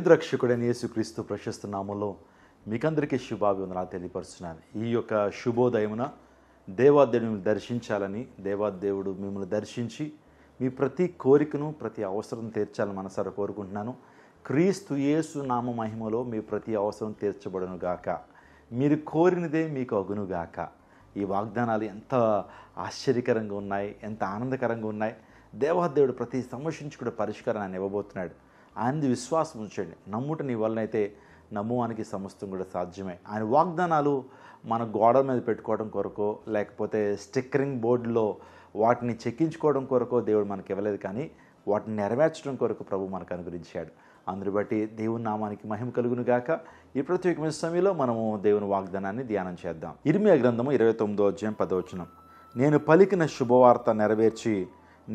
అత్యున్నత రక్షకుడైన యేసుక్రీస్తు ప్రశస్త నామంలో మీకందరికీ శుభాభివందనాలు తెలియపరుస్తున్నాను. ఈ యొక్క శుభోదయమున దేవాదేవుడు మిమ్మల్ని దర్శించాలని, దేవాదేవుడు మిమ్మల్ని దర్శించి మీ ప్రతి కోరికను, ప్రతి అవసరం తీర్చాలని మనసారా కోరుకుంటున్నాను. క్రీస్తు యేసు నామ మహిమలో మీ ప్రతి అవసరం తీర్చబడును గాక, మీరు కోరినదే మీకు అగునుగాక. ఈ వాగ్దానాలు ఎంత ఆశ్చర్యకరంగా ఉన్నాయి, ఎంత ఆనందకరంగా ఉన్నాయి. దేవాదేవుడు ప్రతి సమస్య నుంచి కూడా పరిష్కారాన్ని ఇవ్వబోతున్నాడు. ఆయనది విశ్వాసం ఉంచండి. నమ్ముట నీ వలనైతే నమ్మువానికి సమస్తం కూడా సాధ్యమే. ఆయన వాగ్దానాలు మన గోడల మీద పెట్టుకోవడం కొరకో, లేకపోతే స్టిక్కరింగ్ బోర్డులో వాటిని చెక్కించుకోవడం కొరకో దేవుడు మనకి ఇవ్వలేదు, కానీ వాటిని నెరవేర్చడం కొరకు ప్రభు మనకు అనుగ్రహించాడు. అందుని బట్టి దేవుని నామానికి మహిమ కలుగును గాక. ఈ ప్రత్యేకమైన సమయంలో మనము దేవుని వాగ్దానాన్ని ధ్యానం చేద్దాం. ఇర్మియా గ్రంథము 29వ అధ్యాయం 10వ వచనం. నేను పలికిన శుభవార్త నెరవేర్చి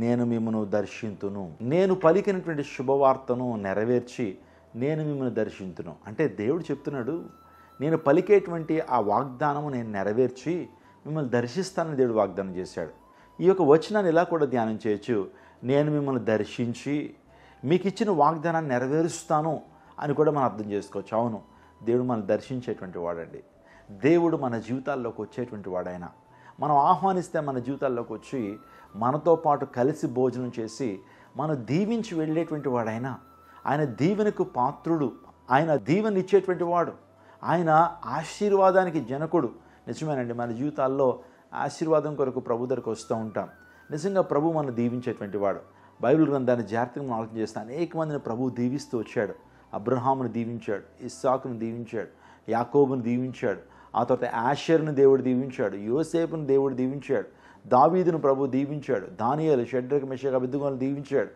నేను మిమ్మను దర్శింతును. నేను పలికినటువంటి శుభవార్తను నెరవేర్చి నేను మిమ్మల్ని దర్శింతును. అంటే దేవుడు చెప్తున్నాడు, నేను పలికేటువంటి ఆ వాగ్దానము నేను నెరవేర్చి మిమ్మల్ని దర్శిస్తానని దేవుడు వాగ్దానం చేశాడు. ఈ యొక్క వచనాన్ని ఇలా కూడా ధ్యానం చేయొచ్చు. నేను మిమ్మల్ని దర్శించి మీకు ఇచ్చిన వాగ్దానాన్ని నెరవేరుస్తాను అని కూడా మనం అర్థం చేసుకోవచ్చు. అవును, దేవుడు మనల్ని దర్శించేటువంటి వాడండి. దేవుడు మన జీవితాల్లోకి వచ్చేటువంటి వాడైనా, మనం ఆహ్వానిస్తే మన జీవితాల్లోకి వచ్చి మనతో పాటు కలిసి భోజనం చేసి మనం దీవించి వెళ్ళేటువంటి వాడైనా, ఆయన దీవెనకు పాత్రుడు, ఆయన దీవెన ఇచ్చేటువంటి వాడు, ఆయన ఆశీర్వాదానికి జనకుడు. నిజమేనండి, మన జీవితాల్లో ఆశీర్వాదం కొరకు ప్రభు దగ్గరకు వస్తూ ఉంటాం. నిజంగా ప్రభు మనం దీవించేటువంటి వాడు. బైబిల్ గ్రంథాన్ని జాగ్రత్తగా మనం ఆలోచన చేస్తే అనేక మందిని ప్రభు దీవిస్తూ వచ్చాడు. అబ్రహామును దీవించాడు, ఇస్సాకును దీవించాడు, యాకోబును దీవించాడు, ఆ తర్వాత ఆషేరును దేవుడు దీవించాడు, యోసేపును దేవుడు దీవించాడు, దావీదును ప్రభు దీవించాడు, దానియేలు, షడ్రక్, మెషక్, అబేద్నెగోను దీవించాడు,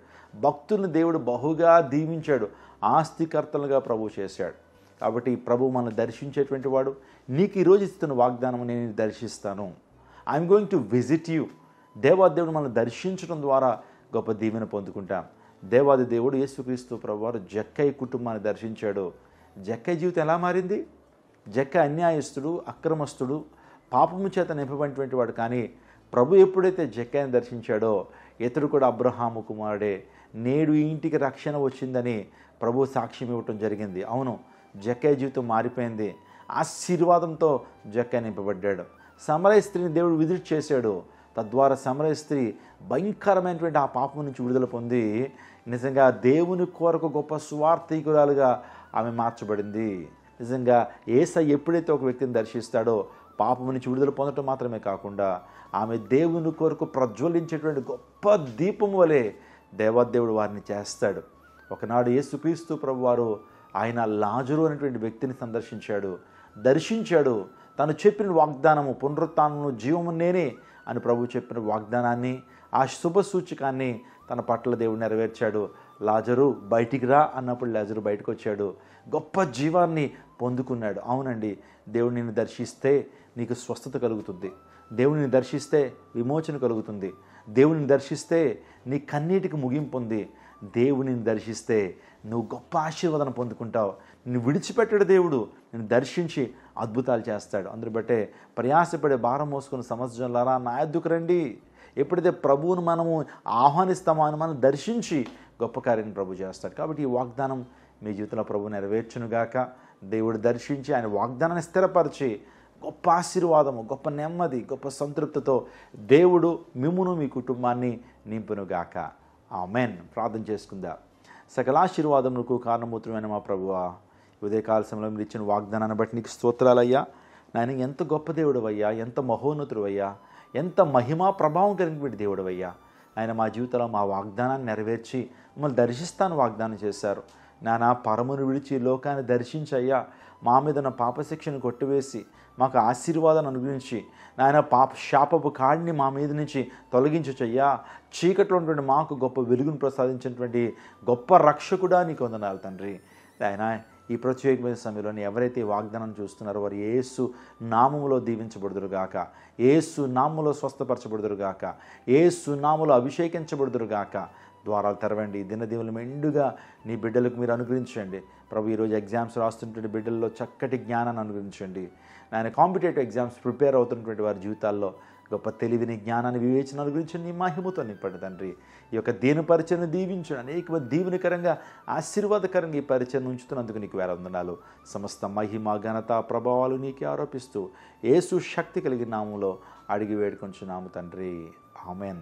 భక్తులను దేవుడు బహుగా దీవించాడు, ఆస్తికర్తలుగా ప్రభు చేశాడు. కాబట్టి ప్రభు మనం దర్శించేటువంటి వాడు. నీకు ఈరోజు ఇస్తున్న వాగ్దానం, నేను దర్శిస్తాను, I'm going to visit you. దేవాదేవుడు మనం దర్శించడం ద్వారా గొప్ప దీవెన పొందుకుంటాం. దేవాది దేవుడు యేసుక్రీస్తు ప్రభు వారు జక్కయ్య కుటుంబాన్ని దర్శించాడు. జక్కయ్య జీవితం ఎలా మారింది? జక్కయ్య అన్యాయస్తుడు, అక్రమస్తుడు, పాపము చేత నింపబడినటువంటి వాడు. కానీ ప్రభు ఎప్పుడైతే జక్కయ్యను దర్శించాడో, ఇతడు కూడా అబ్రహాము కుమారుడే, నేడు ఈ ఇంటికి రక్షణ వచ్చిందని ప్రభు సాక్ష్యం ఇవ్వటం జరిగింది. అవును, జక్కయ్య జీవితం మారిపోయింది. ఆశీర్వాదంతో జక్కయ్య నింపబడ్డాడు. సమరయ స్త్రీని దేవుడు విజిట్ చేశాడు. తద్వారా సమరయ స్త్రీ భయంకరమైనటువంటి ఆ పాపం నుంచి విడుదల పొంది నిజంగా దేవుని కొరకు గొప్ప సువార్థికురాలుగా ఆమె మార్చబడింది. నిజంగా యేసయ్య ఎప్పుడైతే ఒక వ్యక్తిని దర్శిస్తాడో, పాపం నుంచి విడుదల పొందటం మాత్రమే కాకుండా ఆమె దేవుని కొరకు ప్రజ్వలించేటువంటి గొప్ప దీపం వలె దేవాదేవుడు వారిని చేస్తాడు. ఒకనాడు యేసుక్రీస్తు ప్రభు వారు ఆయన లాజరు అనేటువంటి వ్యక్తిని సందర్శించాడు, దర్శించాడు. తను చెప్పిన వాగ్దానము, పునరుత్థానము, జీవము నేనే అని ప్రభు చెప్పిన వాగ్దానాన్ని, ఆ శుభ సూచకాన్ని తన పట్ల దేవుడు నెరవేర్చాడు. లాజరు బయటికి రా అన్నప్పుడు లాజరు బయటకు వచ్చాడు, గొప్ప జీవాన్ని పొందుకున్నాడు. అవునండి, దేవుడు నిన్ను దర్శిస్తే నీకు స్వస్థత కలుగుతుంది, దేవుడిని దర్శిస్తే విమోచన కలుగుతుంది, దేవుడిని దర్శిస్తే నీ కన్నీటికి ముగింపు ఉంది, దేవుడిని దర్శిస్తే నువ్వు గొప్ప ఆశీర్వాదం పొందుకుంటావు. నిన్ను విడిచిపెట్టాడు దేవుడు, నిన్ను దర్శించి అద్భుతాలు చేస్తాడు. అందుని బట్టే ప్రయాసపడే భారం మోసుకున్న సమస్యలారా నా యొద్దకు రండి. ఎప్పుడైతే ప్రభువును మనము ఆహ్వానిస్తామో ఆయన మనం దర్శించి గొప్ప కార్యం ప్రభు చేస్తాడు. కాబట్టి ఈ వాగ్దానం మీ జీవితంలో ప్రభు నెరవేర్చునుగాక. దేవుడు దర్శించి ఆయన వాగ్దానాన్ని స్థిరపరిచి గొప్ప ఆశీర్వాదము, గొప్ప నెమ్మది, గొప్ప సంతృప్తితో దేవుడు మిమ్మును మీ కుటుంబాన్ని నింపునుగాక. ఆమేన్. ప్రార్థన చేసుకుందాం. సకల ఆశీర్వాదములకు కారణమూత్రమైన మా ప్రభువా, ఉదయకాల సమయంలో మీరు ఇచ్చిన వాగ్దానాన్ని బట్టి నీకు స్తోత్రాలయ్యా. నాయన, ఎంత గొప్ప దేవుడు అయ్యా, ఎంత మహోన్నతుడు అయ్యా, ఎంత మహిమా ప్రభావం కలిగినటువంటి దేవుడు అయ్యా. ఆయన మా జీవితంలో మా వాగ్దానాన్ని నెరవేర్చి మమ్మల్ని దర్శిస్తాను వాగ్దానం చేశారు. నానా పరమును విడిచి లోకాన్ని దర్శించయ్యా, మా మీద ఉన్న పాపశిక్షను కొట్టివేసి మాకు ఆశీర్వాదాన్ని అనుగ్రహించి నాయన శాపపు కాడిని మా మీద నుంచి తొలగించయ్యా. చీకట్లో ఉన్నటువంటి మాకు గొప్ప వెలుగును ప్రసాదించినటువంటి గొప్ప రక్షకుడా నీకు వందనాలు తండ్రి. ఆయన ఈ ప్రత్యేకమైన సమయంలో ఎవరైతే వాగ్దానం చూస్తున్నారో వారు యేసు నామములో దీవించబడుదురుగాక, యేసు నామములో స్వస్థపరచబడుదురుగాక, యేసు నామములో అభిషేకించబడుదురుగాక. ద్వారాలు తెరవండి. దినదీవులు మెండుగా నీ బిడ్డలకు మీరు అనుగ్రహించండి ప్రభు. ఈరోజు ఎగ్జామ్స్ రాస్తున్నటువంటి బిడ్డల్లో చక్కటి జ్ఞానాన్ని అనుగ్రహించండి. ఆయన కాంపిటేటివ్ ఎగ్జామ్స్ ప్రిపేర్ అవుతున్నటువంటి వారి జీవితాల్లో గొప్ప తెలివిని, జ్ఞానాన్ని, వివేచనాల గురించి నీ మహిమతో నింపండి తండ్రి. ఈ యొక్క దీని పరిచయను దీవించు, అనేక దీవెనకరంగా, ఆశీర్వాదకరంగా ఈ పరిచయను ఉంచుతున్నందుకు నీకు వందనాలు. సమస్త మహిమ, ఘనత, ప్రభావాలు నీకే ఆరోపిస్తూ యేసు శక్తి కలిగిన నామములో అడిగి వేడుకొంచున్నాము తండ్రి. ఆమేన్.